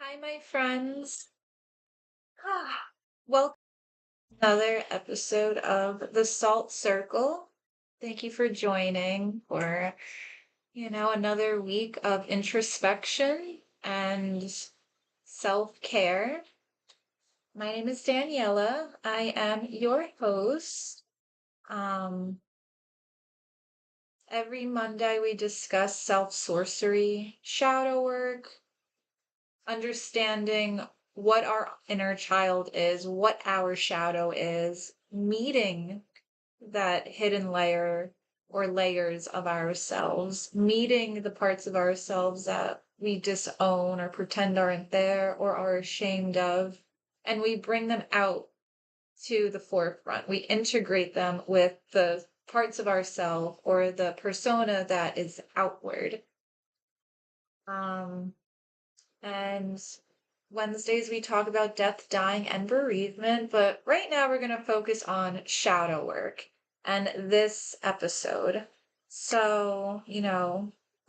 Hi, my friends. Welcome to another episode of the Salt Circle. Thank you for joining for, another week of introspection and self-care. My name is Daniela. I am your host. Um, every Monday we discuss self-sorcery, shadow work, understanding what our inner child is, what our shadow is, meeting that hidden layer or layers of ourselves, meeting the parts of ourselves that we disown or pretend aren't there or are ashamed of, and we bring them out to the forefront. We integrate them with the parts of ourselves or the persona that is outward. Um, And Wednesdays we talk about death, dying, and bereavement, but right now we're going to focus on shadow work and this episode. So,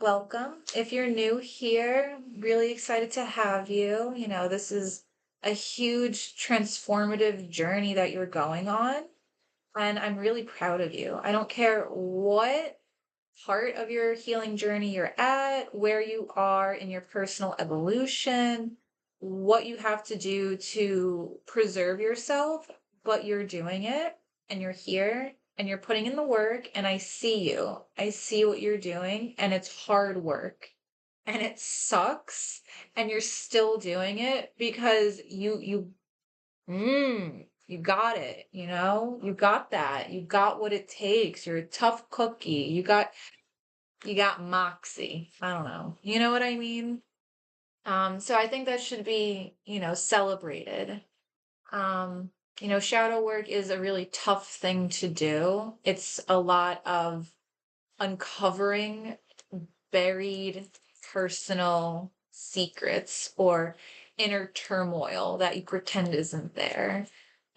welcome. If you're new here, really excited to have you. This is a huge transformative journey that you're going on, and I'm really proud of you. I don't care what part of your healing journey you're at, where you are in your personal evolution, what you have to do to preserve yourself, but you're doing it and you're here and you're putting in the work. And I see you. I see what you're doing, and it's hard work and it sucks, and you're still doing it because you got it, you got that. You got what it takes. You're a tough cookie. You got moxie. I don't know. You know what I mean? So I think that should be, celebrated. Um, shadow work is a really tough thing to do. It's a lot of uncovering buried personal secrets or inner turmoil that you pretend isn't there.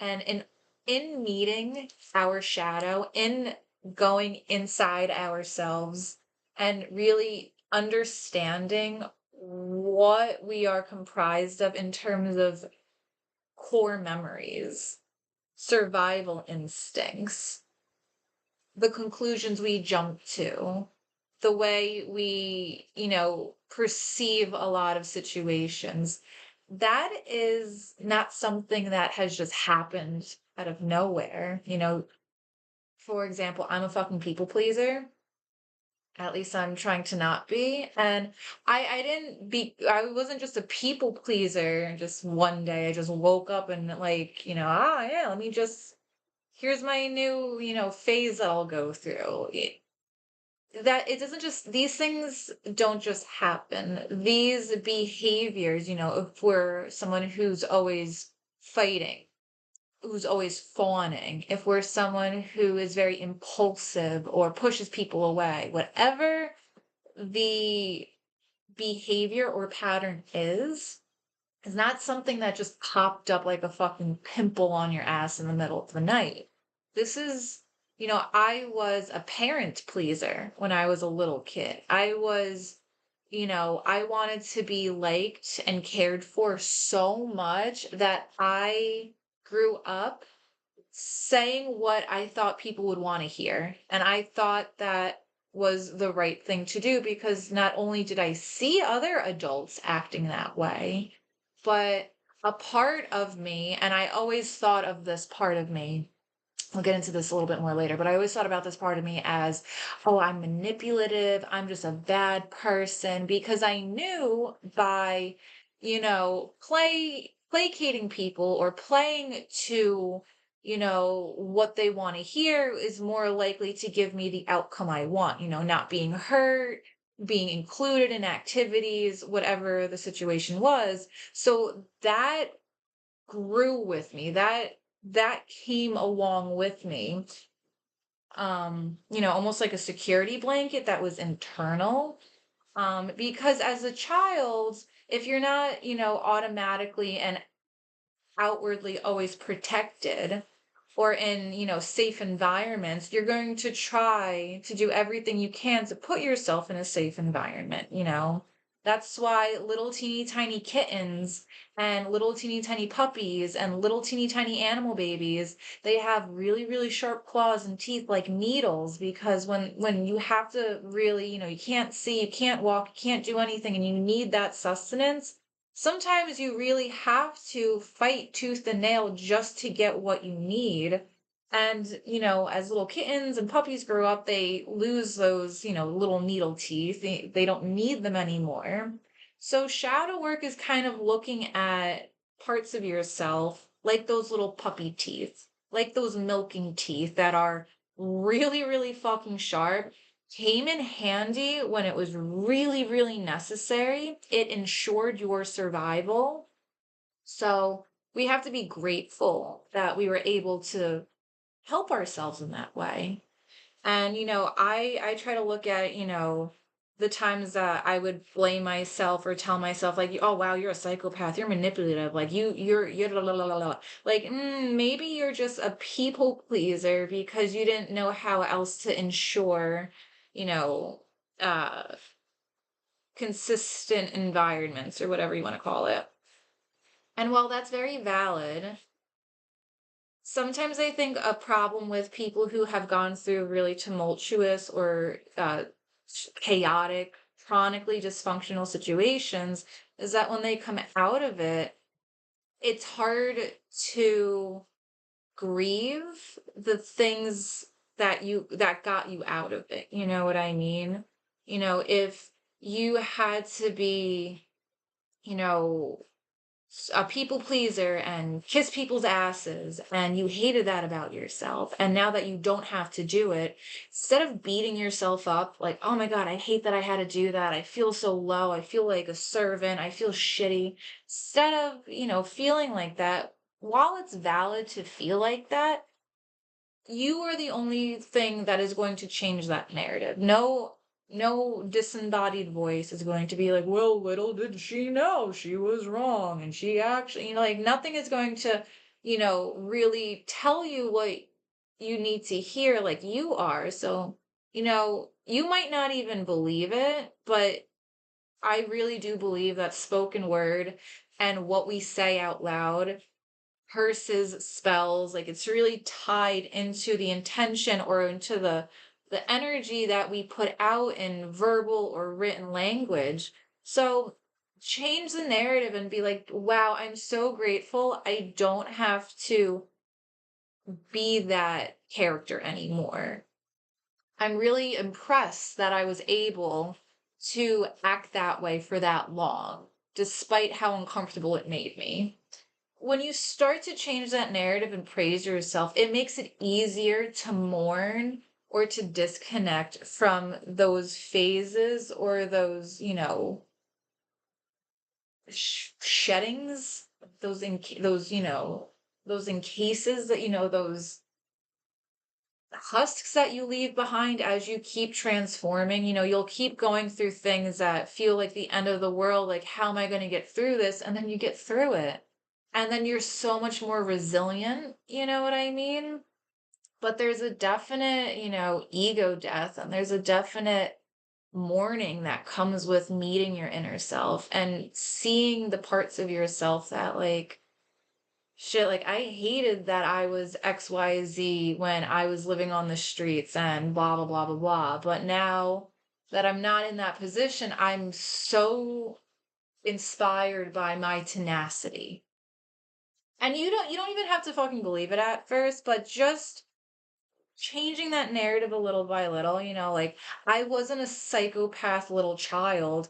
And in meeting our shadow, in going inside ourselves and really understanding what we are comprised of in terms of core memories, survival instincts, the conclusions we jump to, the way we, perceive a lot of situations. That is not something that has just happened out of nowhere. For example, I'm a fucking people pleaser. At least I'm trying to not be. And I wasn't just a people pleaser just one day. I just woke up and like, yeah, here's my new, phase that I'll go through. That it doesn't just these things don't just happen. These behaviors, if we're someone who's always fighting, who's always fawning, if we're someone who is very impulsive or pushes people away, whatever the behavior or pattern is not something that just popped up like a fucking pimple on your ass in the middle of the night. This is, I was a parent pleaser when I was a little kid. I wanted to be liked and cared for so much that I grew up saying what I thought people would want to hear. And I thought that was the right thing to do because not only did I see other adults acting that way, but a part of me, and I always thought of this part of me, I'll get into this a little bit more later, but I always thought about this part of me as, oh, I'm manipulative, I'm just a bad person, because I knew by, placating people or playing to, what they want to hear is more likely to give me the outcome I want, not being hurt, being included in activities, whatever the situation was. So that grew with me. That came along with me. Almost like a security blanket that was internal. Because as a child, if you're not, automatically and outwardly always protected or in, safe environments, you're going to try to do everything you can to put yourself in a safe environment. That's why little teeny tiny kittens and little teeny tiny puppies and little teeny tiny animal babies, they have really, really sharp claws and teeth like needles, because when you have to really, you can't see, you can't walk, you can't do anything, and you need that sustenance, sometimes you really have to fight tooth and nail just to get what you need. And, as little kittens and puppies grow up, they lose those, little needle teeth. They don't need them anymore. So shadow work is kind of looking at parts of yourself like those little puppy teeth, like those milking teeth that are really, really fucking sharp. Came in handy when it was really, really necessary. It ensured your survival. So we have to be grateful that we were able to help ourselves in that way. And I try to look at, the times that I would blame myself or tell myself like, oh wow, you're a psychopath, you're manipulative, like you're la, la, la, la, la." Like, maybe you're just a people pleaser because you didn't know how else to ensure, you know, uh consistent environments or whatever you want to call it. And while that's very valid, sometimes I think a problem with people who have gone through really tumultuous or chaotic, chronically dysfunctional situations is that when they come out of it, it's hard to grieve the things that got you out of it. You know what I mean? If you had to be, you know, a people pleaser and kiss people's asses, and you hated that about yourself, and now that you don't have to do it, instead of beating yourself up like, oh my god, I hate that I had to do that, I feel so low, I feel like a servant, I feel shitty, instead of feeling like that, while it's valid to feel like that, you are the only thing that is going to change that narrative. No disembodied voice is going to be like, well, little did she know she was wrong. And she actually, like nothing is going to, really tell you what you need to hear like you are. So, you might not even believe it, but I really do believe that spoken word and what we say out loud, curses, spells, like it's really tied into the intention or into the energy that we put out in verbal or written language. So change the narrative and be like, wow, I'm so grateful I don't have to be that character anymore. I'm really impressed that I was able to act that way for that long, despite how uncomfortable it made me. When you start to change that narrative and praise yourself, it makes it easier to mourn or to disconnect from those phases or those, sheddings, those encases that, those husks that you leave behind as you keep transforming. You'll keep going through things that feel like the end of the world, like, how am I going to get through this? And then you get through it. And then you're so much more resilient, you know what I mean? But there's a definite, ego death, and there's a definite mourning that comes with meeting your inner self and seeing the parts of yourself that, like, shit, like I hated that I was XYZ when I was living on the streets and blah blah blah blah blah. But now that I'm not in that position, I'm so inspired by my tenacity. And you don't even have to fucking believe it at first, but just changing that narrative a little by little, like I wasn't a psychopath little child.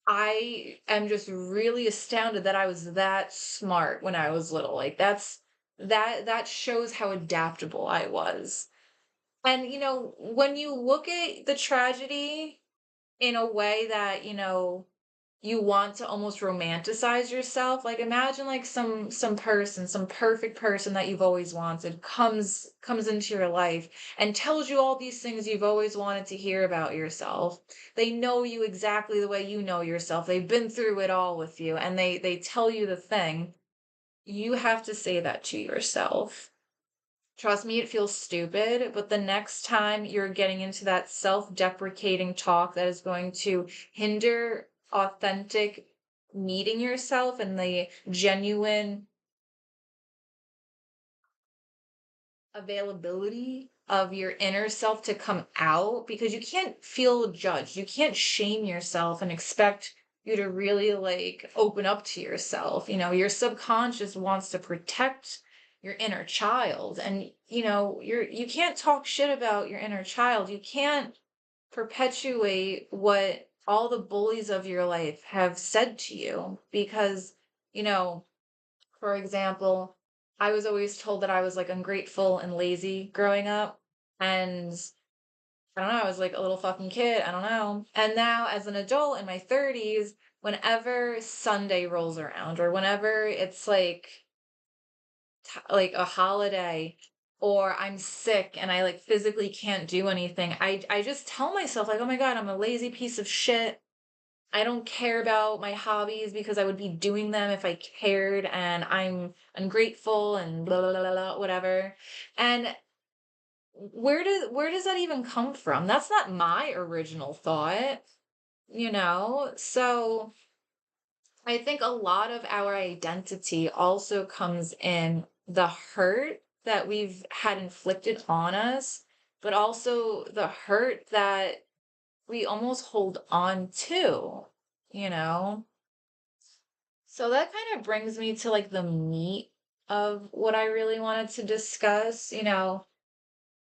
I am just really astounded that I was that smart when I was little. Like that shows how adaptable I was. And when you look at the tragedy in a way that, you want to almost romanticize yourself, like imagine like some person, some perfect person that you've always wanted comes into your life and tells you all these things you've always wanted to hear about yourself. They know you exactly the way you know yourself, they've been through it all with you, and they tell you the thing. You have to say that to yourself. Trust me, it feels stupid, but the next time you're getting into that self-deprecating talk that is going to hinder authentic meeting yourself and the genuine availability of your inner self to come out, because you can't feel judged. You can't shame yourself and expect you to really like open up to yourself. Your subconscious wants to protect your inner child, and you can't talk shit about your inner child. You can't perpetuate what all the bullies of your life have said to you, because you know for example, I was always told that I was like ungrateful and lazy growing up. And I don't know, I was like a little fucking kid. I don't know. And now, as an adult in my 30s, whenever Sunday rolls around or whenever it's like a holiday, or I'm sick and I like physically can't do anything, I just tell myself like, "Oh my God, I'm a lazy piece of shit. I don't care about my hobbies because I would be doing them if I cared, and I'm ungrateful and blah blah blah, blah whatever." And where does that even come from? That's not my original thought. So I think a lot of our identity also comes in the hurt that we've had inflicted on us, but also the hurt that we almost hold on to, you know? So that kind of brings me to like the meat of what I really wanted to discuss.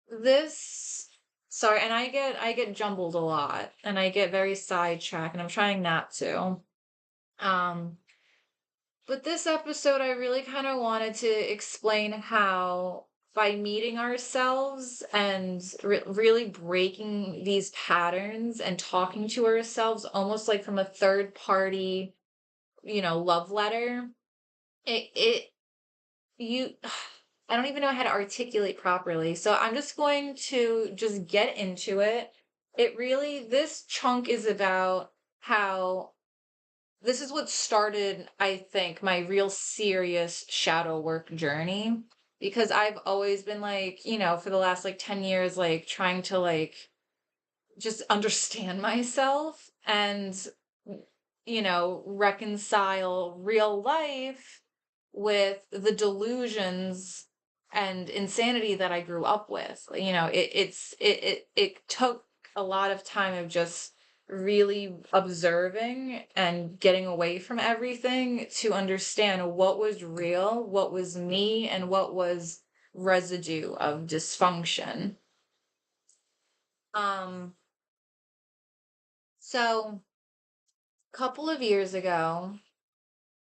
This sorry, and I get jumbled a lot and I get very sidetracked, and I'm trying not to. Um but this episode I really kind of wanted to explain how by meeting ourselves and really breaking these patterns and talking to ourselves almost like from a third party, love letter, it you I don't even know how to articulate properly. So I'm just going to just get into it. This chunk is about how this is what started, I think, my real serious shadow work journey. Because I've always been like, for the last like 10 years, like trying to like just understand myself and reconcile real life with the delusions and insanity that I grew up with. It took a lot of time of just really observing and getting away from everything to understand what was real, what was me, and what was residue of dysfunction. Um so a couple of years ago,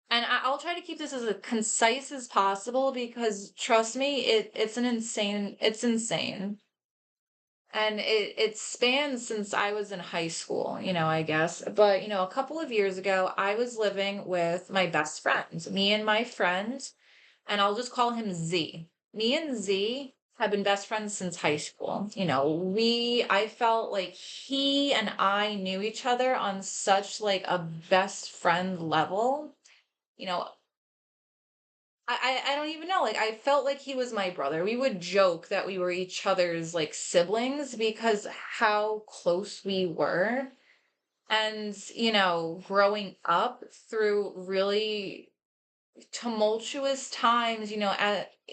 and I'll try to keep this as concise as possible because trust me, it's insane. And it spans since I was in high school, I guess. But, a couple of years ago, I was living with my best friend, me and my friend, and I'll just call him Z. Me and Z have been best friends since high school. I felt like he and I knew each other on such like a best friend level. You know, I don't even know. Like I felt like he was my brother. We would joke that we were each other's like siblings because how close we were. And, growing up through really tumultuous times,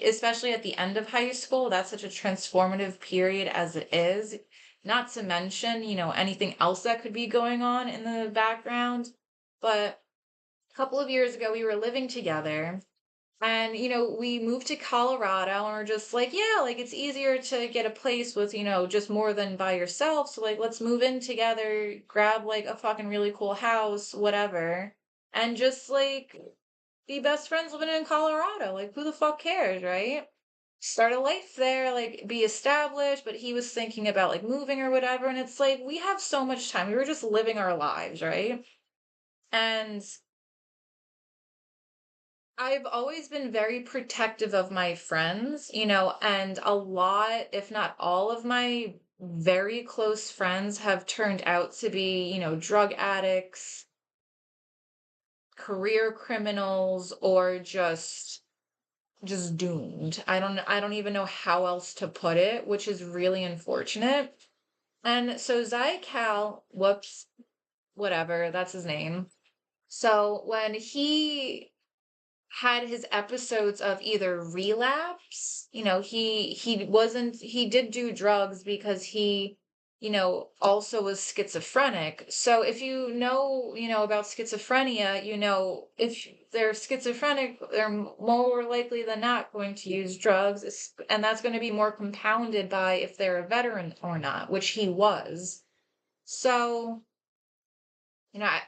especially at the end of high school, that's such a transformative period as it is. Not to mention, anything else that could be going on in the background. But a couple of years ago, we were living together, and, we moved to Colorado, and we're just like, yeah, like it's easier to get a place with, just more than by yourself. So like, let's move in together, grab like a fucking really cool house, whatever. And just like be best friends living in Colorado. Like, who the fuck cares, right? Start a life there, like be established. But he was thinking about like moving or whatever. And it's like, we have so much time. We were just living our lives, right? And I've always been very protective of my friends, and a lot, if not all of my very close friends have turned out to be, drug addicts, career criminals, or just doomed. I don't even know how else to put it, which is really unfortunate. And so Zycal, whoops. whatever, that's his name. So when he had his episodes of either relapse, he did do drugs because he, also was schizophrenic. So if about schizophrenia, if they're schizophrenic, they're more likely than not going to use drugs, and that's going to be more compounded by if they're a veteran or not, which he was. So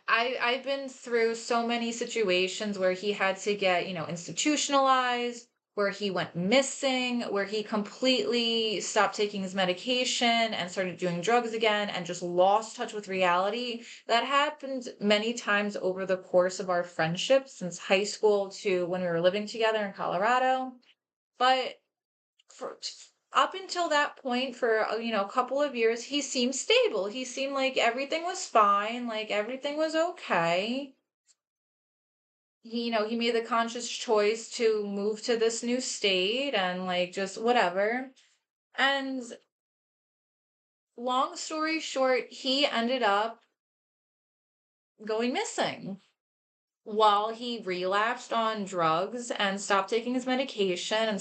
I've been through so many situations where he had to get, institutionalized, where he went missing, where he completely stopped taking his medication and started doing drugs again and just lost touch with reality. That happened many times over the course of our friendship since high school to when we were living together in Colorado. But for up until that point for a couple of years he seemed stable, he seemed like everything was fine, like everything was okay. He made the conscious choice to move to this new state and like just whatever. And long story short, he ended up going missing while he relapsed on drugs and stopped taking his medication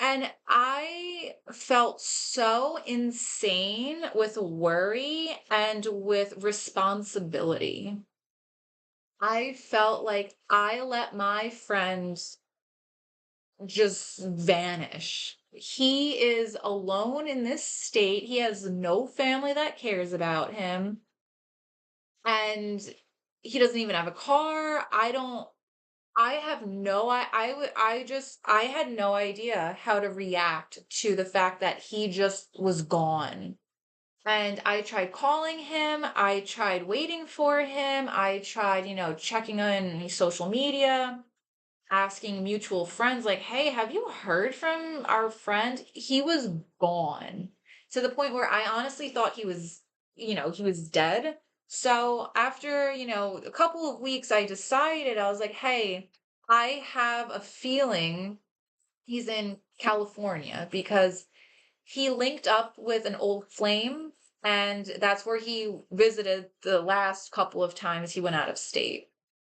and I felt so insane with worry and with responsibility. I felt like I let my friend just vanish. He is alone in this state. He has no family that cares about him. And he doesn't even have a car. I have no I would I had no idea how to react to the fact that he just was gone. And I tried calling him, I tried waiting for him, I tried, checking on social media, asking mutual friends like, "Hey, have you heard from our friend?" He was gone to the point where I honestly thought he was dead. So after, a couple of weeks, I decided, I was like, "Hey, I have a feeling he's in California because he linked up with an old flame, and that's where he visited the last couple of times he went out of state."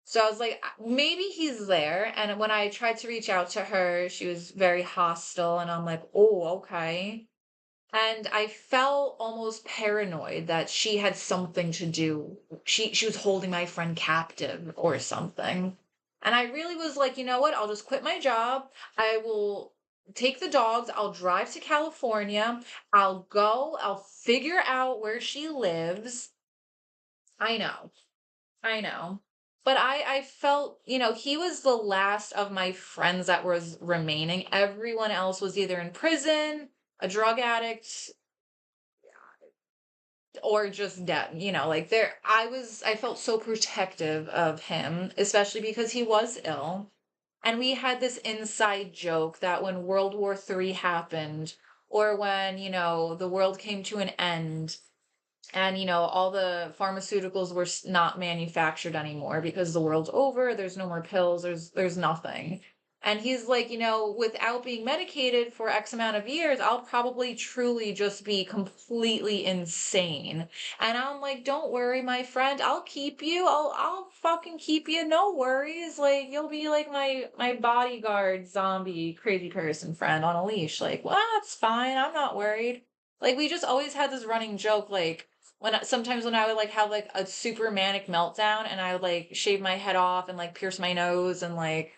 So I was like, maybe he's there. And when I tried to reach out to her, she was very hostile. And I'm like, oh, okay. And I felt almost paranoid that she had something to do. She was holding my friend captive or something. And I really was like, you know what? I'll just quit my job. I will take the dogs. I'll drive to California. I'll figure out where she lives. I know. I know. But I felt, he was the last of my friends that was remaining. Everyone else was either in prison, a drug addict, or just dead. Like I felt so protective of him, especially because he was ill. And we had this inside joke that when World War III happened, or when, the world came to an end, and all the pharmaceuticals were not manufactured anymore because the world's over, there's no more pills, there's nothing. And he's like, without being medicated for X amount of years, I'll probably truly just be completely insane. And I'm like, don't worry, my friend, I'll keep you. I'll fucking keep you. No worries. Like you'll be like my bodyguard zombie crazy person friend on a leash. Like, well, that's fine. I'm not worried. Like we just always had this running joke, like sometimes when I would like have like a super manic meltdown and I would like shave my head off and like pierce my nose and like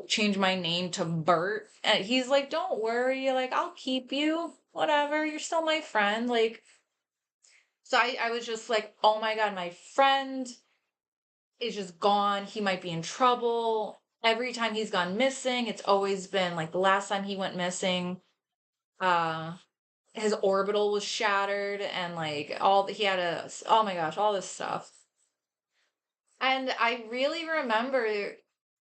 change my name to Bert, and he's like, don't worry, like I'll keep you, whatever, you're still my friend. Like, so I was just like, oh my god, my friend is just gone, he might be in trouble. Every time he's gone missing, it's always been like the last time he went missing, uh his orbital was shattered and like he had oh my gosh, all this stuff. And I really remember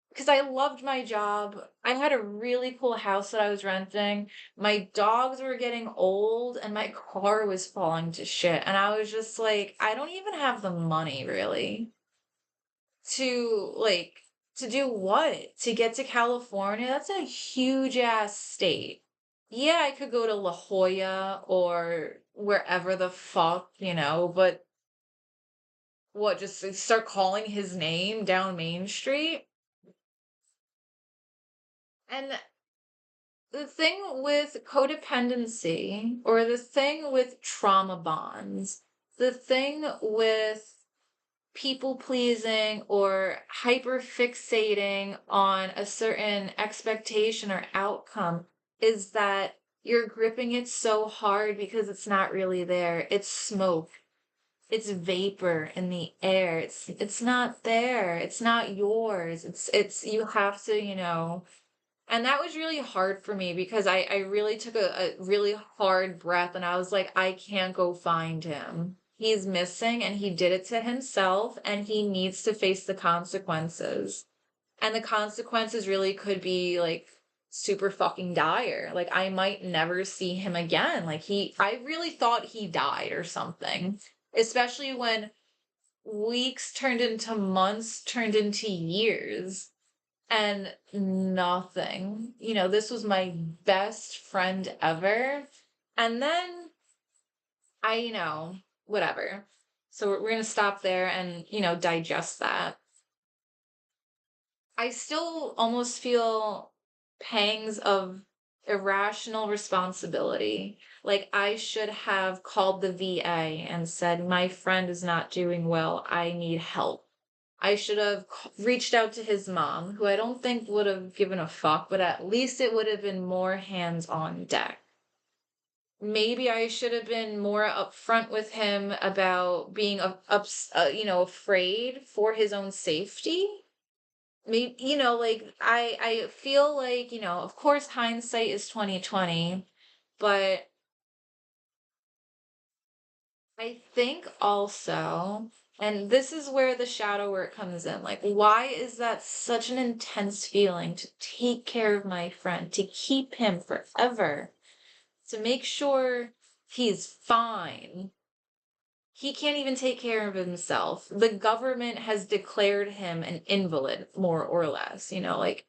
because I loved my job. I had a really cool house that I was renting. My dogs were getting old and my car was falling to shit. And I was just like, I don't even have the money really to to do what? To get to California? That's a huge ass state. Yeah, I could go to La Jolla or wherever the fuck, but what, just start calling his name down Main Street? And the thing with codependency, or the thing with trauma bonds, the thing with people pleasing or hyper fixating on a certain expectation or outcome is that you're gripping it so hard because it's not really there. It's smoke. It's vapor in the air. It's not there. It's not yours. It's you have to, and that was really hard for me because I really took a really hard breath and I was like, I can't go find him. He's missing and he did it to himself and he needs to face the consequences. And the consequences really could be like super fucking dire. Like I might never see him again. I really thought he died or something, especially when weeks turned into months, turned into years and nothing. This was my best friend ever. And then whatever. So we're going to stop there and, digest that. I still almost feel pangs of irrational responsibility. Like I should have called the VA and said, my friend is not doing well. I need help. I should have reached out to his mom, who I don't think would have given a fuck, but at least it would have been more hands on deck. Maybe I should have been more upfront with him about being afraid for his own safety. Maybe, like I feel like, of course hindsight is 2020, but I think also, and this is where the shadow work comes in. Like, why is that such an intense feeling to take care of my friend, to keep him forever, to make sure he's fine? He can't even take care of himself. The government has declared him an invalid, more or less, like,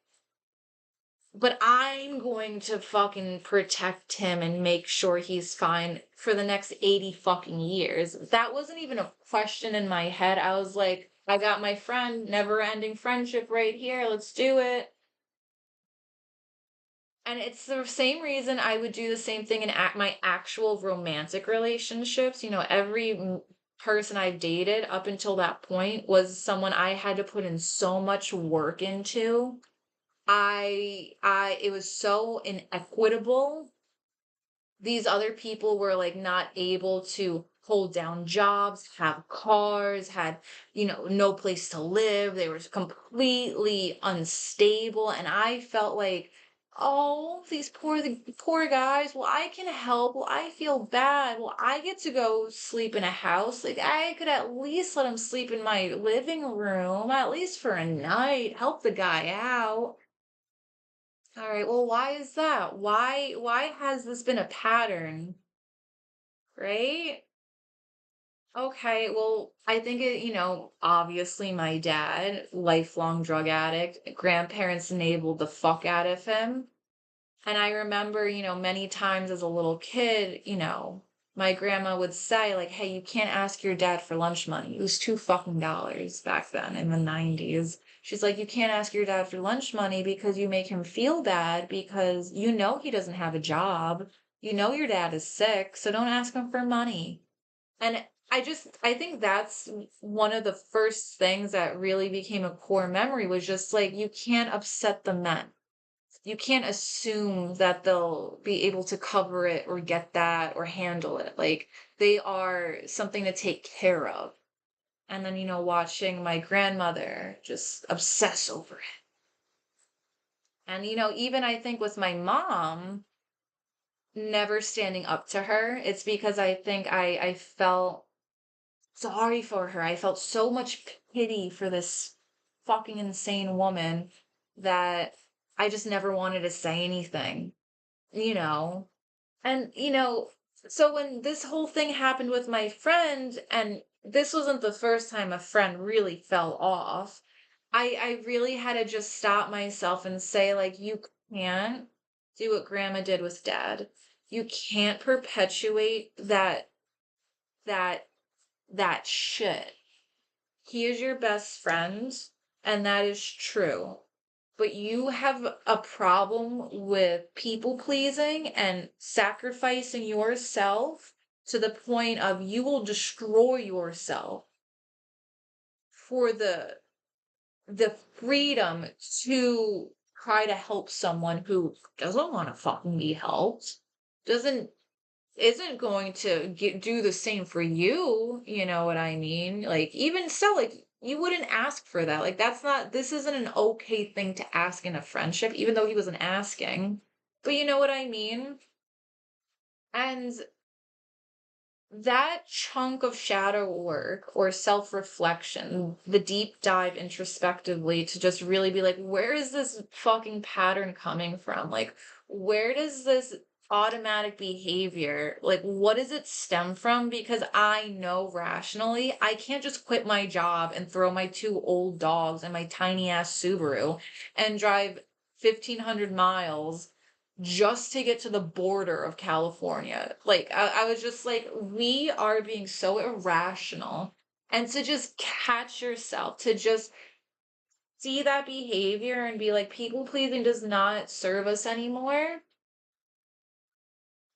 but I'm going to fucking protect him and make sure he's fine for the next 80 fucking years. That wasn't even a question in my head. I was like, I got my friend, never ending friendship right here. Let's do it. And it's the same reason I would do the same thing in my actual romantic relationships. Every person I've dated up until that point was someone I had to put in so much work into. It was so inequitable. These other people were like not able to hold down jobs, have cars, had, no place to live. They were completely unstable. And I felt like, oh, these poor guys. Well, I can help. Well, I feel bad. Well, I get to go sleep in a house. Like I could at least let him sleep in my living room, at least for a night, help the guy out. All right, well, why is that? Why has this been a pattern, right? Okay, well, I think obviously my dad, lifelong drug addict, grandparents enabled the fuck out of him. And I remember, many times as a little kid, my grandma would say, like, hey, you can't ask your dad for lunch money. It was $2 fucking back then in the 90s. She's like, you can't ask your dad for lunch money because you make him feel bad because he doesn't have a job. Your dad is sick, so don't ask him for money. And I think that's one of the first things that really became a core memory was just like, you can't upset the men. You can't assume that they'll be able to cover it or get that or handle it. Like they are something to take care of. And then, watching my grandmother just obsess over it. And, even I think with my mom, never standing up to her, it's because I think I felt sorry for her. I felt so much pity for this fucking insane woman that I just never wanted to say anything, you know? And, so when this whole thing happened with my friend, and this wasn't the first time a friend really fell off, I really had to just stop myself and say, like, you can't do what grandma did with dad. You can't perpetuate that that shit. He is your best friend, and that is true. But you have a problem with people pleasing and sacrificing yourself to the point of you will destroy yourself for the freedom to try to help someone who doesn't want to fucking be helped, doesn't isn't going to do the same for you, you know what I mean? Like, even so, like, you wouldn't ask for that. Like, this isn't an okay thing to ask in a friendship, even though he wasn't asking. But you know what I mean? And that chunk of shadow work or self reflection, the deep dive introspectively to just really be like, where is this fucking pattern coming from? Like, where does this automatic behavior, like, what does it stem from? Because I know rationally, I can't just quit my job and throw my two old dogs and my tiny ass Subaru and drive 1,500 miles just to get to the border of California. Like, I was just like, we are being so irrational. And to just catch yourself, to just see that behavior and be like, people pleasing does not serve us anymore.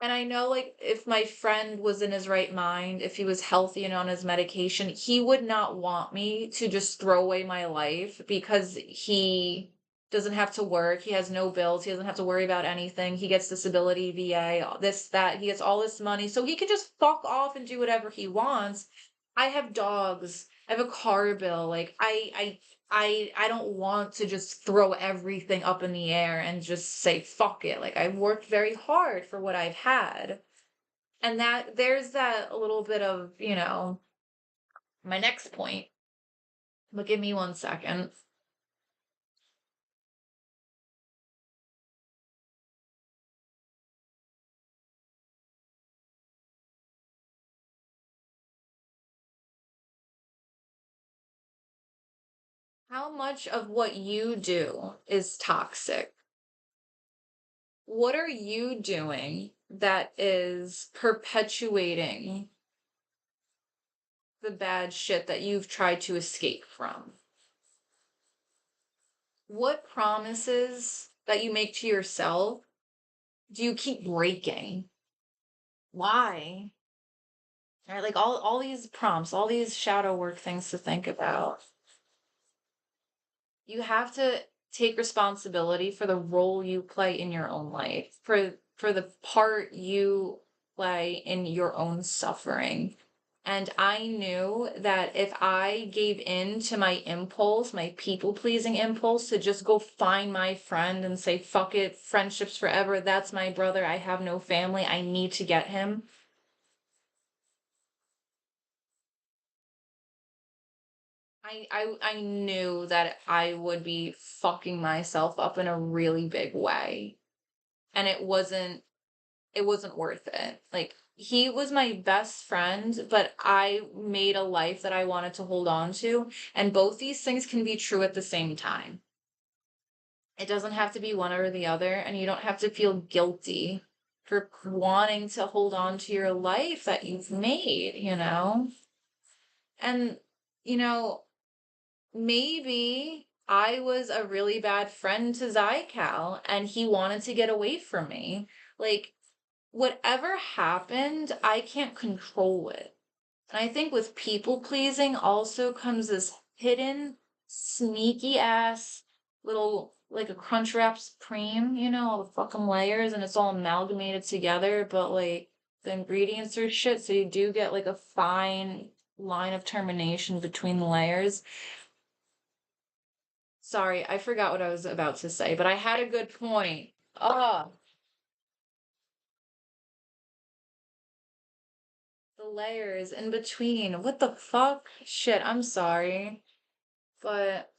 And I know, like, if my friend was in his right mind, if he was healthy and on his medication, he would not want me to just throw away my life because he doesn't have to work. He has no bills. He doesn't have to worry about anything. He gets disability, VA, this, that. He gets all this money. So he could just fuck off and do whatever he wants. I have dogs. I have a car bill. Like, I don't want to just throw everything up in the air and just say fuck it. Like, I've worked very hard for what I've had. And that there's that a little bit of, my next point. But give me 1 second. How much of what you do is toxic? What are you doing that is perpetuating the bad shit that you've tried to escape from? What promises that you make to yourself do you keep breaking? Why? Right? Like, all these prompts, all these shadow work things to think about. You have to take responsibility for the role you play in your own life, for the part you play in your own suffering. And I knew that if I gave in to my impulse, my people pleasing impulse to just go find my friend and say, fuck it, friendships forever, that's my brother, I have no family, I need to get him. I knew that I would be fucking myself up in a really big way. And it wasn't worth it. Like, he was my best friend, but I made a life that I wanted to hold on to, and both these things can be true at the same time. It doesn't have to be one or the other, and you don't have to feel guilty for wanting to hold on to your life that you've made. And you know, maybe I was a really bad friend to Zycal and he wanted to get away from me. Like, whatever happened, I can't control it. And I think with people pleasing also comes this hidden, sneaky ass little, like a crunch wrap supreme, all the fucking layers and it's all amalgamated together, but like the ingredients are shit, so you do get like a fine line of termination between the layers. Sorry, I forgot what I was about to say, but I had a good point. Ah, the layers in between. What the fuck? Shit, I'm sorry. But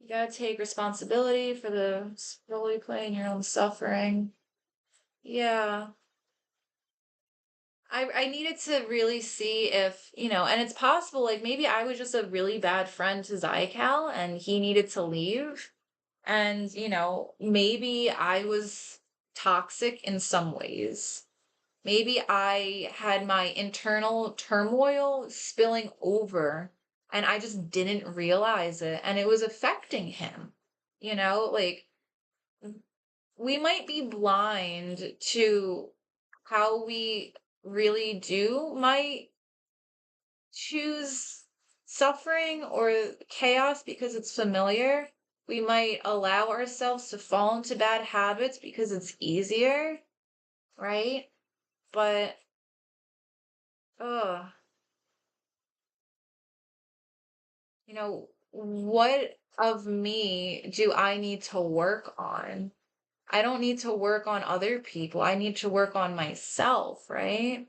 you gotta take responsibility for the role you play in your own suffering. Yeah. I needed to really see if, and it's possible, like, maybe I was just a really bad friend to Zycal and he needed to leave. And, maybe I was toxic in some ways. Maybe I had my internal turmoil spilling over and I just didn't realize it and it was affecting him. Like we might be blind to how we really might choose suffering or chaos because it's familiar. We might allow ourselves to fall into bad habits because it's easier, right? But, ugh, what of me do I need to work on? I don't need to work on other people. I need to work on myself, right?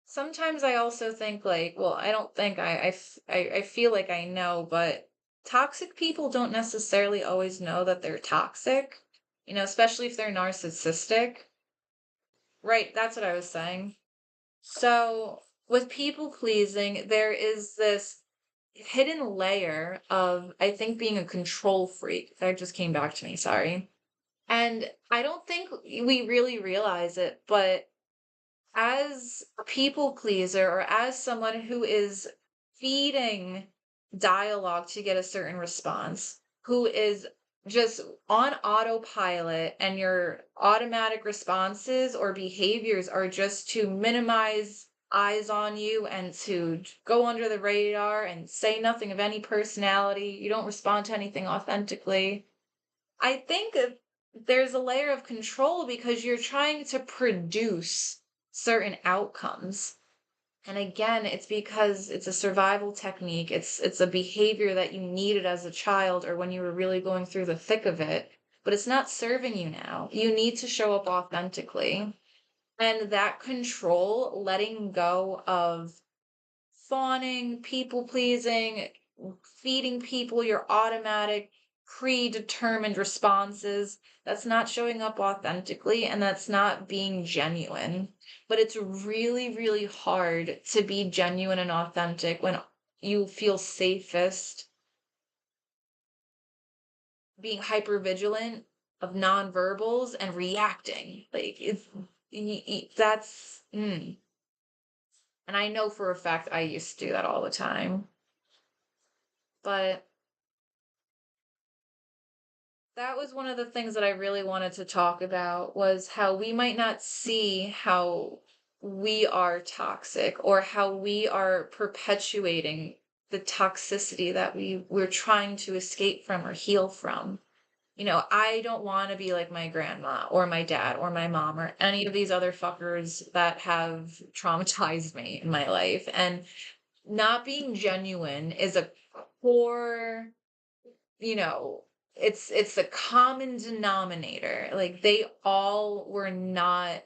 Sometimes I also think like, well, I don't think I feel like I know, but toxic people don't necessarily always know that they're toxic, especially if they're narcissistic. Right, that's what I was saying. So, with people pleasing, there is this hidden layer of, I think, being a control freak. That just came back to me, sorry. And I don't think we really realize it, but as a people pleaser or as someone who is feeding dialogue to get a certain response, who is just on autopilot and your automatic responses or behaviors are just to minimize eyes on you and to go under the radar and say nothing of any personality, you don't respond to anything authentically. I think there's a layer of control because you're trying to produce certain outcomes. And again, it's because it's a survival technique. It's a behavior that you needed as a child or when you were really going through the thick of it, but it's not serving you now. You need to show up authentically. And that control, letting go of fawning, people pleasing, feeding people your automatic, predetermined responses. That's not showing up authentically and that's not being genuine. But it's really, really hard to be genuine and authentic when you feel safest being hyper vigilant of nonverbals and reacting. Like that's and I know for a fact I used to do that all the time. But that was one of the things that I really wanted to talk about was how we might not see how we are toxic or how we are perpetuating the toxicity that we're trying to escape from or heal from. I don't want to be like my grandma or my dad or my mom or any of these other fuckers that have traumatized me in my life. And not being genuine is a core, you know, it's the common denominator. Like they all were not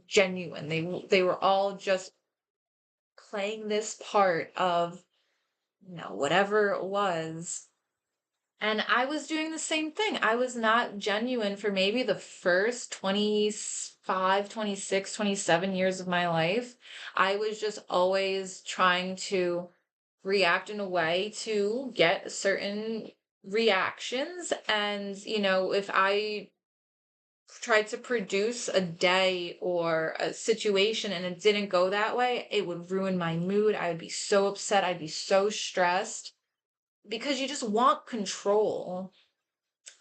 genuine. They were all just playing this part of, whatever it was. And I was doing the same thing. I was not genuine for maybe the first 25, 26, 27 years of my life. I was just always trying to react in a way to get certain reactions. And, if I tried to produce a day or a situation and it didn't go that way, it would ruin my mood. I would be so upset. I'd be so stressed because you just want control.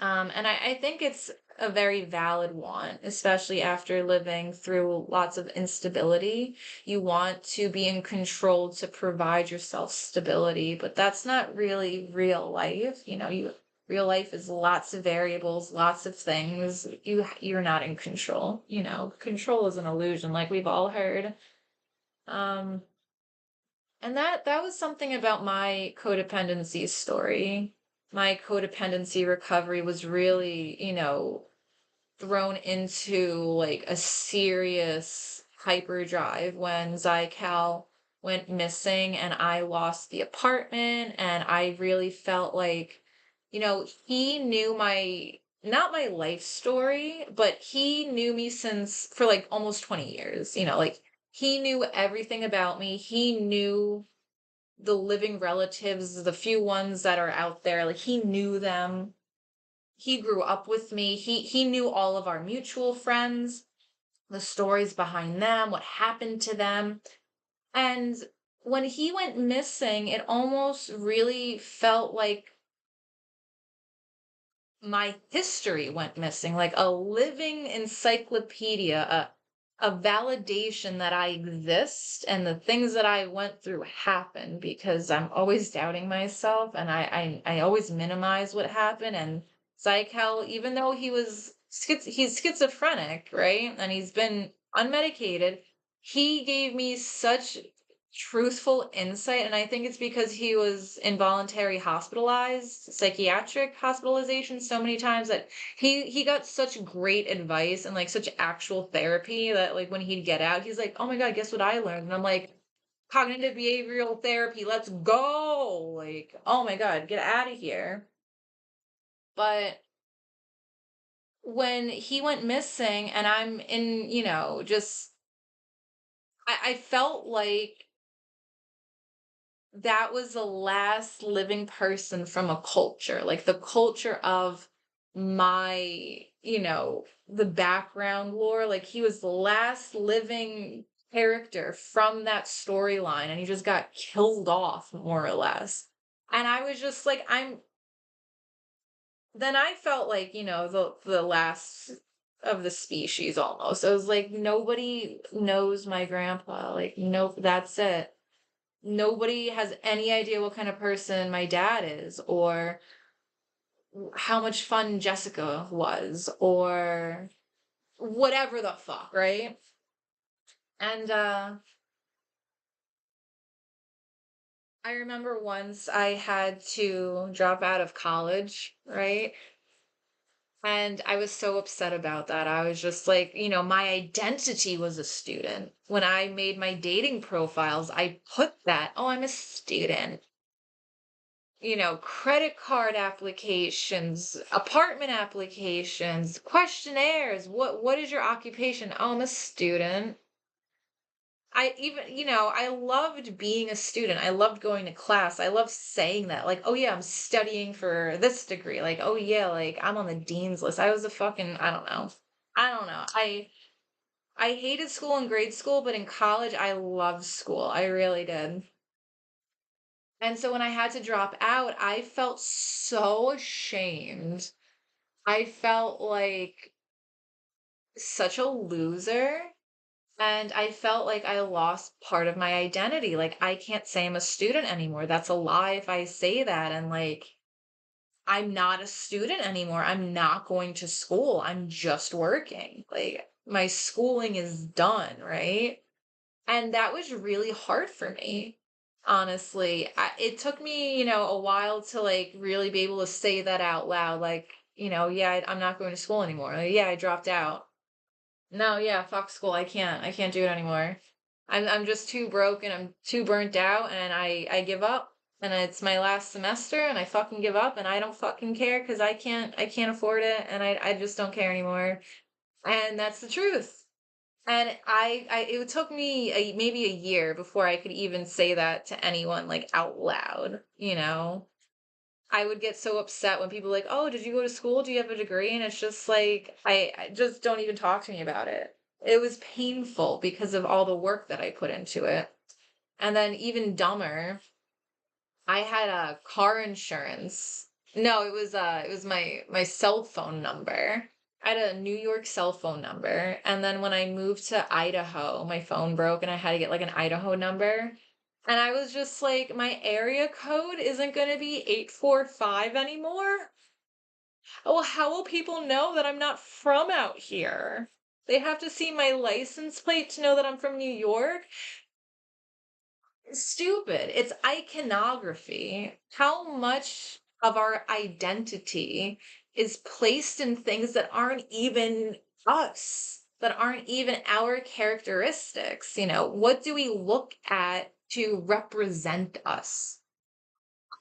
And I think it's a very valid one, especially after living through lots of instability. You want to be in control to provide yourself stability, but that's not really real life. Real life is lots of variables, lots of things. You're not in control. Control is an illusion, like we've all heard. Um, and that was something about my codependency story. My codependency recovery was really, thrown into like a serious hyperdrive when Zycal went missing and I lost the apartment and I really felt like, he knew not my life story, but he knew me since for like almost 20 years, like he knew everything about me. He knew the living relatives, the few ones that are out there, like he knew them. he grew up with me. He knew all of our mutual friends, the stories behind them, what happened to them. And when he went missing, it almost really felt like my history went missing, like a living encyclopedia, a validation that I exist and the things that I went through happened, because I'm always doubting myself and I always minimize what happened. And Zykel, even though he's schizophrenic, right? And he's been unmedicated, he gave me such truthful insight, and I think it's because he was involuntary hospitalized, psychiatric hospitalization so many times, that he got such great advice and like such actual therapy, that like when he'd get out, he's like, "Oh my God, guess what I learned?" And I'm like, "Cognitive behavioral therapy, let's go!" Like, oh my God, get out of here. But when he went missing, and I'm in, just I felt like that was the last living person from a culture, like the culture of my, the background lore. Like he was the last living character from that storyline, and he just got killed off, more or less. And I was just like, then I felt like, the last of the species almost. I was like, nobody knows my grandpa. Like, nope, that's it. Nobody has any idea what kind of person my dad is, or how much fun Jessica was, or whatever the fuck, right? And I remember once I had to drop out of college, right? And I was so upset about that. I was just like, my identity was a student. When I made my dating profiles, I put that, oh, I'm a student. Credit card applications, apartment applications, questionnaires. What is your occupation? Oh, I'm a student. I even, I loved being a student. I loved going to class. I loved saying that. Like, oh yeah, I'm studying for this degree. Like, oh yeah, like I'm on the dean's list. I was a fucking, I don't know. I don't know. I hated school in grade school, but in college I loved school. I really did. And so when I had to drop out, I felt so ashamed. I felt like such a loser. And I felt like I lost part of my identity. Like, I can't say I'm a student anymore. That's a lie if I say that. And like, I'm not a student anymore. I'm not going to school. I'm just working. Like, my schooling is done, right? And that was really hard for me, honestly. It took me, a while to like really be able to say that out loud. Like, yeah, I'm not going to school anymore. Like, yeah, I dropped out. No, yeah, fuck school. I can't do it anymore. I'm just too broke and I'm too burnt out, and I give up, and it's my last semester and I fucking give up, and I don't fucking care because I can't afford it, and I just don't care anymore. And that's the truth. And it took me maybe a year before I could even say that to anyone like out loud, I would get so upset when people like, "Oh, did you go to school? Do you have a degree?" And it's just like, I just don't even talk to me about it. It was painful because of all the work that I put into it. And then even dumber, I had a car insurance. No, it was my cell phone number. I had a New York cell phone number, and then when I moved to Idaho, my phone broke and I had to get like an Idaho number. And I was just like, my area code isn't going to be 845 anymore. Oh, how will people know that I'm not from out here? They have to see my license plate to know that I'm from New York? Stupid. It's iconography. How much of our identity is placed in things that aren't even us, that aren't even our characteristics? What do we look at to represent us?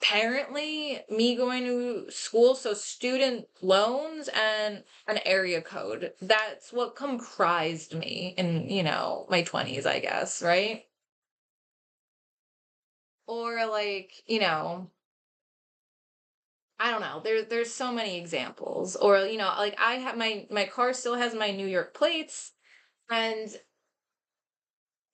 Apparently, me going to school, so student loans and an area code. That's what comprised me in, my 20s, I guess, right? Or like, I don't know. There's so many examples. Or, like I have my car still has my New York plates, and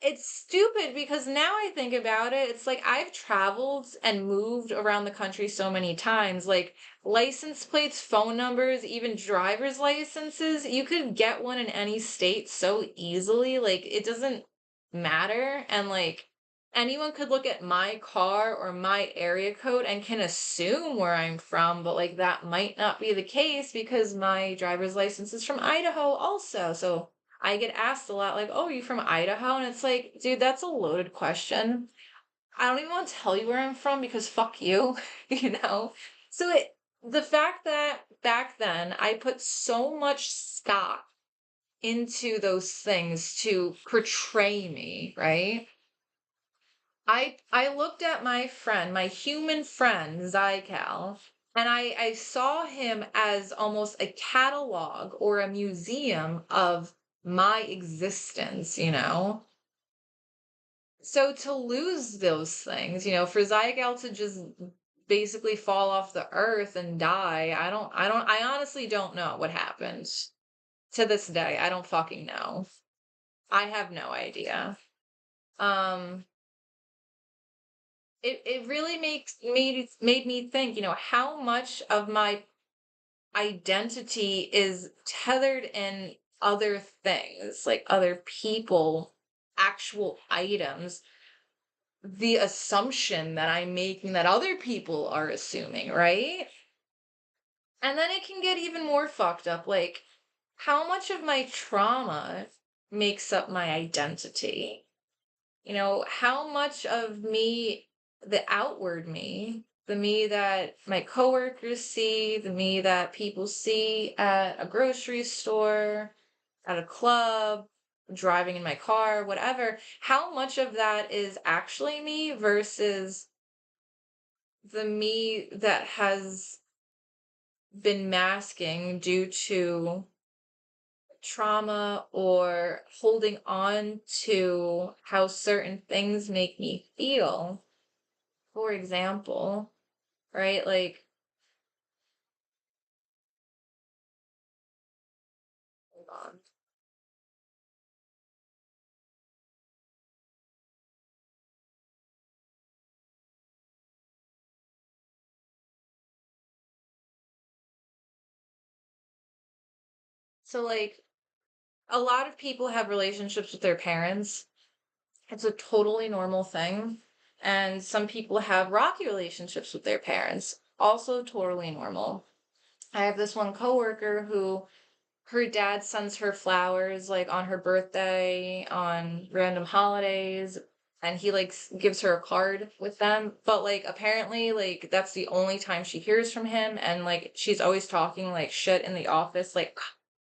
it's stupid because now I think about it, it's like I've traveled and moved around the country so many times. Like license plates, phone numbers, even driver's licenses, you could get one in any state so easily. Like it doesn't matter. And like anyone could look at my car or my area code and can assume where I'm from, but like that might not be the case because my driver's license is from Idaho also. So I get asked a lot, like, "Oh, you from Idaho?" And it's like, dude, that's a loaded question. I don't even want to tell you where I'm from because fuck you, you know? So the fact that back then I put so much stock into those things to portray me, right? I looked at my friend, my human friend, Zycal, and I saw him as almost a catalog or a museum of my existence, you know? So to lose those things, for Zygal to just basically fall off the earth and die, I honestly don't know what happened. To this day, I don't fucking know. I have no idea. Um, it really made me think, how much of my identity is tethered in other things, like other people, actual items, the assumption that I'm making that other people are assuming, right? And then it can get even more fucked up, like how much of my trauma makes up my identity? How much of me, the outward me, the me that my coworkers see, the me that people see at a grocery store, at a club, driving in my car, whatever, how much of that is actually me versus the me that has been masking due to trauma or holding on to how certain things make me feel. For example, right? Like, hold on. So, like, a lot of people have relationships with their parents. It's a totally normal thing. And some people have rocky relationships with their parents. Also totally normal. I have this one coworker who her dad sends her flowers like on her birthday, on random holidays, and he like gives her a card with them. But like apparently like that's the only time she hears from him, and like she's always talking like shit in the office, like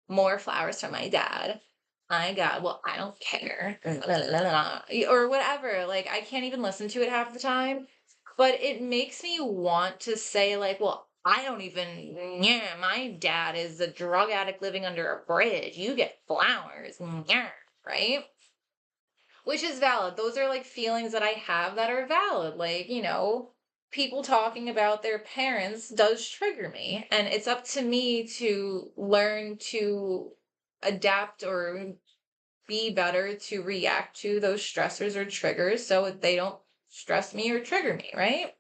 more flowers from my dad. My God, well, I don't care. Or whatever. Like I can't even listen to it half the time. But it makes me want to say, like, well, I don't even, yeah, my dad is a drug addict living under a bridge. You get flowers, yeah, right? Which is valid. Those are like feelings that I have that are valid. Like, people talking about their parents does trigger me. And it's up to me to learn to adapt or be better to react to those stressors or triggers so they don't stress me or trigger me, right?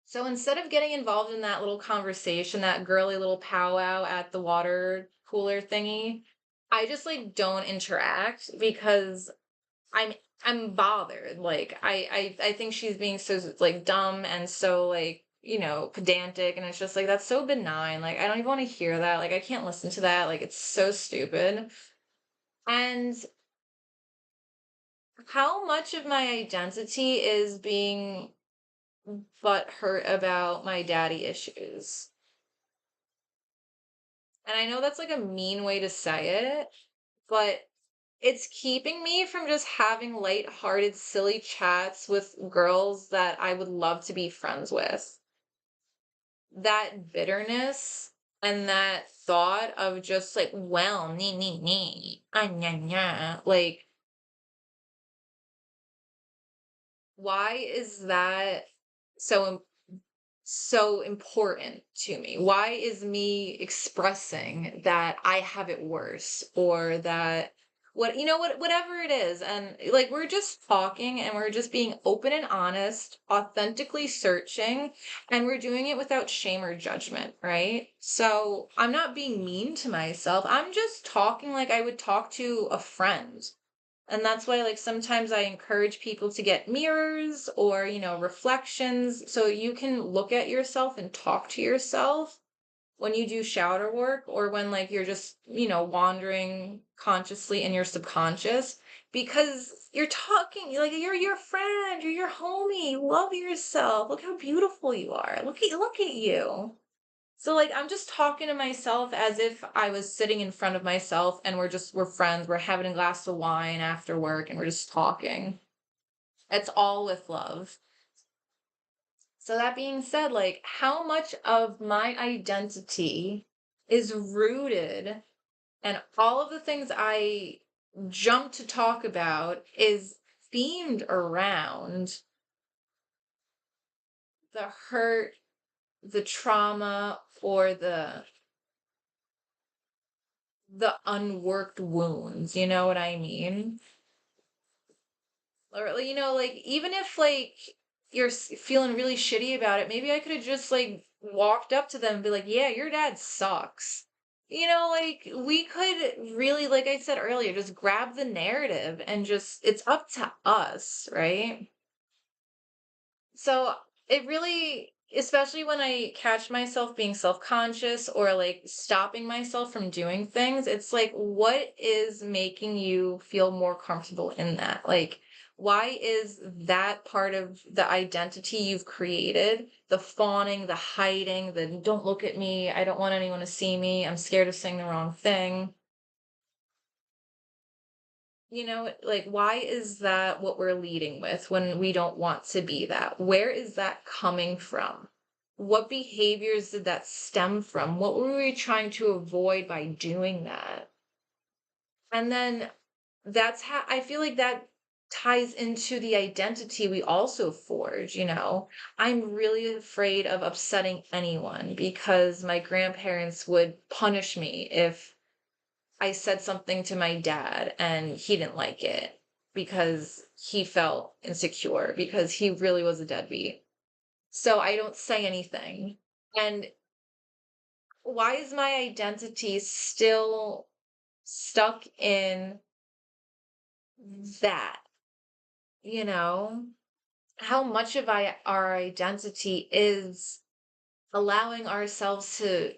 So instead of getting involved in that little conversation, that girly little powwow at the water cooler thingy, I just like don't interact because I'm I'm bothered. Like I think she's being so like dumb and so like, pedantic, and it's just like that's so benign. Like I don't even want to hear that. Like I can't listen to that. Like it's so stupid. And how much of my identity is being but hurt about my daddy issues? And I know that's like a mean way to say it, but it's keeping me from just having light-hearted, silly chats with girls that I would love to be friends with. That bitterness and that thought of just like, well, nee, ah, nya, nya. Like, Why is that so so important to me? Why is me expressing that I have it worse or that whatever it is, and like we're just talking and we're just being open and honest, authentically searching, and we're doing it without shame or judgment, right? So I'm not being mean to myself. I'm just talking like I would talk to a friend. And that's why, like, sometimes I encourage people to get mirrors or, reflections so you can look at yourself and talk to yourself when you do shadow work or when, like, you're just, wandering consciously in your subconscious because you're talking, like, you're your friend, you're your homie. Love yourself. Look how beautiful you are. Look at you. So like I'm just talking to myself as if I was sitting in front of myself and we're friends, we're having a glass of wine after work and we're just talking. It's all with love. So that being said, like how much of my identity is rooted and all of the things I jump to talk about is themed around the hurt, the trauma, or the unworked wounds, you know what I mean? Or, like, even if, like, you're feeling really shitty about it, maybe I could have just, like, walked up to them and be like, yeah, your dad sucks. Like, we could really, like I said earlier, just grab the narrative and just, it's up to us, right? So it really, especially when I catch myself being self-conscious or like stopping myself from doing things, it's like, what is making you feel more comfortable in that? Like, why is that part of the identity you've created, the fawning, the hiding, the don't look at me, I don't want anyone to see me, I'm scared of saying the wrong thing? Like, why is that what we're leading with when we don't want to be that? Where is that coming from? What behaviors did that stem from? What were we trying to avoid by doing that? And then that's how I feel like that ties into the identity we also forge, I'm really afraid of upsetting anyone because my grandparents would punish me if I said something to my dad and he didn't like it because he felt insecure because he really was a deadbeat. So I don't say anything. And why is my identity still stuck in that? You know, how much of our identity is allowing ourselves to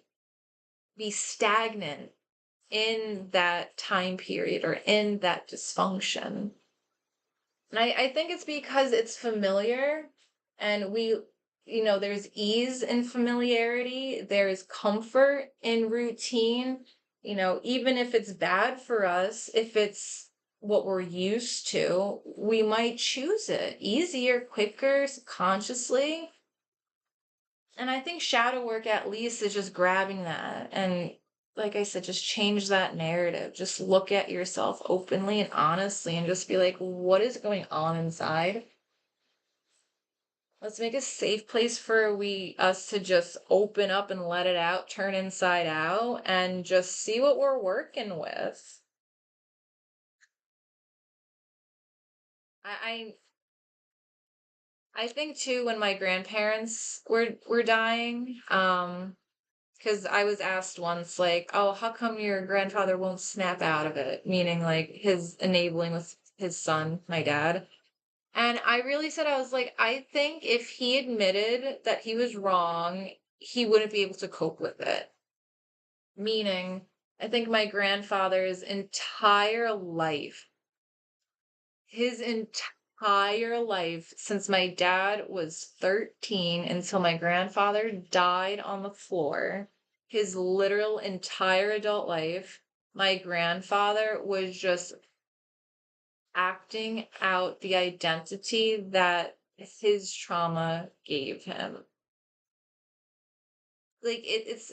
be stagnant in that time period or in that dysfunction? And I think it's because it's familiar and there's ease in familiarity, there's comfort in routine, even if it's bad for us, if it's what we're used to, we might choose it easier, quicker, subconsciously. And I think shadow work at least is just grabbing that and like I said, just change that narrative. Just look at yourself openly and honestly and just be like, what is going on inside? Let's make a safe place for us to just open up and let it out, turn inside out, and just see what we're working with. I I think too when my grandparents were dying, because I was asked once, like, oh, how come your grandfather won't snap out of it? Meaning, like, his enabling with his son, my dad. And I really said, I was like, I think if he admitted that he was wrong, he wouldn't be able to cope with it. Meaning, I think my grandfather's entire life, his entire life since my dad was 13 until my grandfather died on the floor, his literal entire adult life, my grandfather was just acting out the identity that his trauma gave him. Like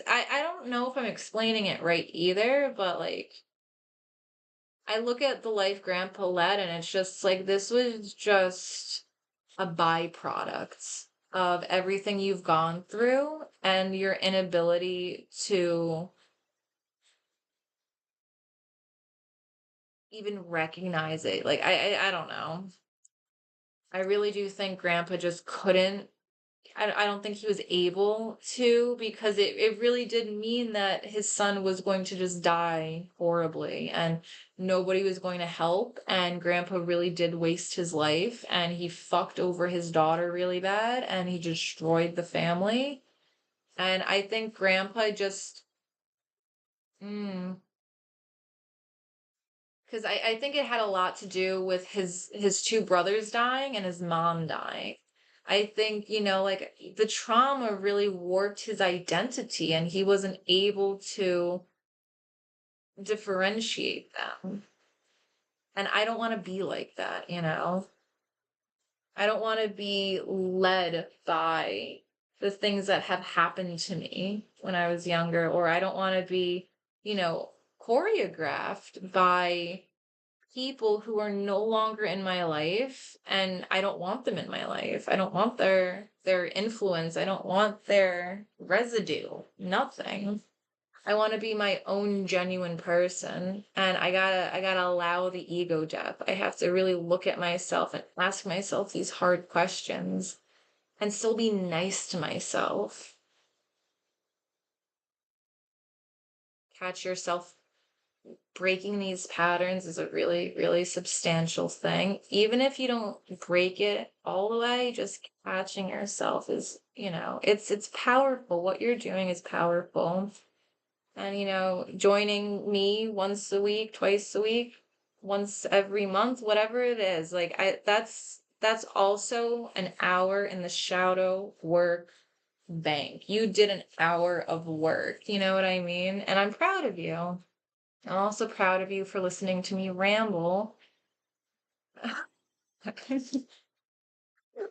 I don't know if I'm explaining it right either, but like I look at the life grandpa led and it's just like this was just a byproduct of everything you've gone through and your inability to even recognize it. Like I don't know. I really do think grandpa just couldn't. I don't think he was able to, because it really did mean that his son was going to just die horribly and nobody was going to help. And grandpa really did waste his life and he fucked over his daughter really bad and he destroyed the family. And I think grandpa just, mm, because I think it had a lot to do with his two brothers dying and his mom dying. I think, like the trauma really warped his identity and he wasn't able to differentiate them. And I don't want to be like that. I don't want to be led by the things that have happened to me when I was younger, or I don't want to be, choreographed by people who are no longer in my life, and I don't want them in my life. I don't want their influence. I don't want their residue. Nothing. I want to be my own genuine person, and I gotta allow the ego death. I have to really look at myself and ask myself these hard questions and still be nice to myself. Catch yourself breaking these patterns is a really, really substantial thing. Even if you don't break it all the way, just catching yourself is, it's powerful. What you're doing is powerful. And, joining me once a week, twice a week, once every month, whatever it is, like that's also an hour in the shadow work bank. You did an hour of work, you know what I mean? And I'm proud of you. I'm also proud of you for listening to me ramble.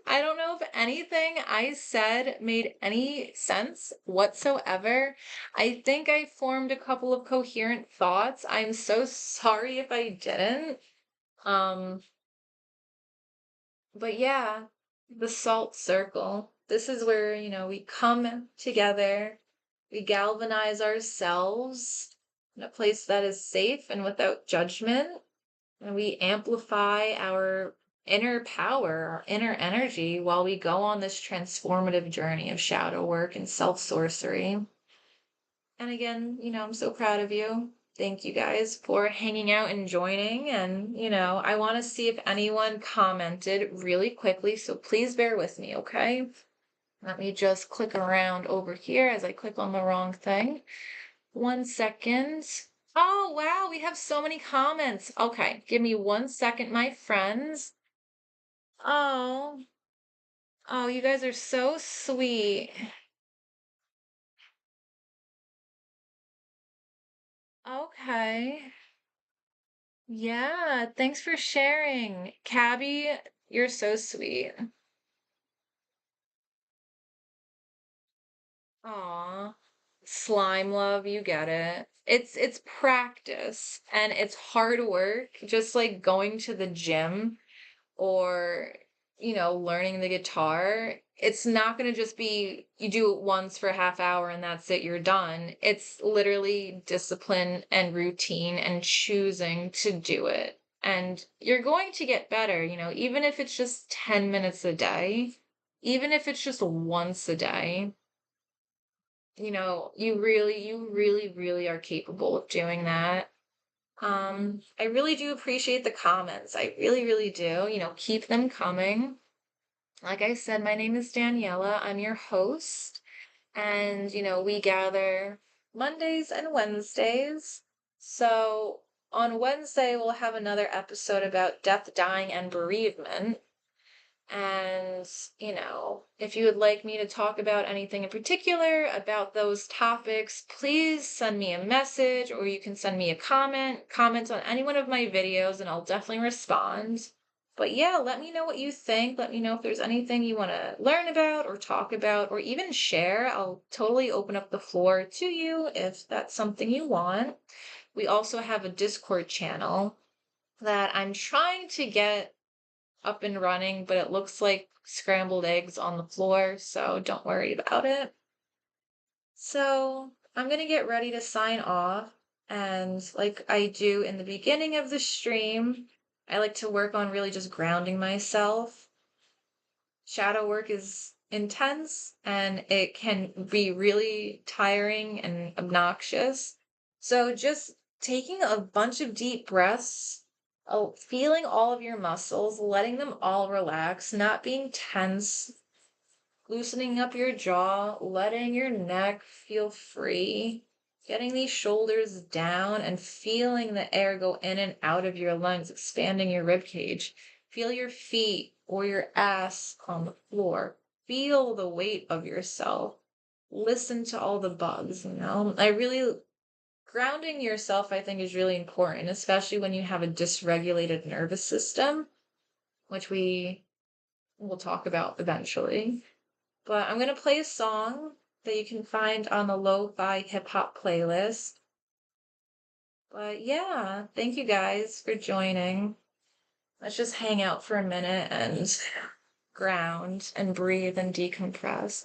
I don't know if anything I said made any sense whatsoever. I think I formed a couple of coherent thoughts. I'm so sorry if I didn't. Um, but yeah, the salt circle. This is where, we come together, we galvanize ourselves in a place that is safe and without judgment. And we amplify our inner power, our inner energy while we go on this transformative journey of shadow work and self sorcery. And again, I'm so proud of you. Thank you guys for hanging out and joining. And, I want to see if anyone commented really quickly. So please bear with me, okay? Let me just click around over here as I click on the wrong thing. 1 second. Oh, wow, we have so many comments. Okay, give me 1 second, my friends. Oh, oh, you guys are so sweet. Okay. Yeah, thanks for sharing. Cabby, you're so sweet. Aw. Slime love, you get it. It's practice and it's hard work, just like going to the gym or learning the guitar. It's not going to just be you do it once for a half hour and that's it, you're done. It's literally discipline and routine and choosing to do it, and you're going to get better, even if it's just 10 minutes a day, even if it's just once a day. You really are capable of doing that. I really do appreciate the comments. I really, really do. Keep them coming. Like I said, my name is Daniela. I'm your host. And, we gather Mondays and Wednesdays. So on Wednesday, we'll have another episode about death, dying, and bereavement. And, if you would like me to talk about anything in particular about those topics, please send me a message or you can send me a comment on any one of my videos and I'll definitely respond. But yeah, let me know what you think. Let me know if there's anything you want to learn about or talk about or even share. I'll totally open up the floor to you if that's something you want. We also have a Discord channel that I'm trying to get up and running, but it looks like scrambled eggs on the floor, so don't worry about it. So I'm gonna get ready to sign off. And like I do in the beginning of the stream, I like to work on really just grounding myself. Shadow work is intense and it can be really tiring and obnoxious. So just taking a bunch of deep breaths, feeling all of your muscles, letting them all relax, not being tense, loosening up your jaw, letting your neck feel free, getting these shoulders down and feeling the air go in and out of your lungs, expanding your rib cage. Feel your feet or your ass on the floor. Feel the weight of yourself. Listen to all the bugs, you know? Grounding yourself, I think, is really important, especially when you have a dysregulated nervous system, which we will talk about eventually. But I'm going to play a song that you can find on the lo-fi hip-hop playlist. But yeah, thank you guys for joining. Let's just hang out for a minute and ground and breathe and decompress.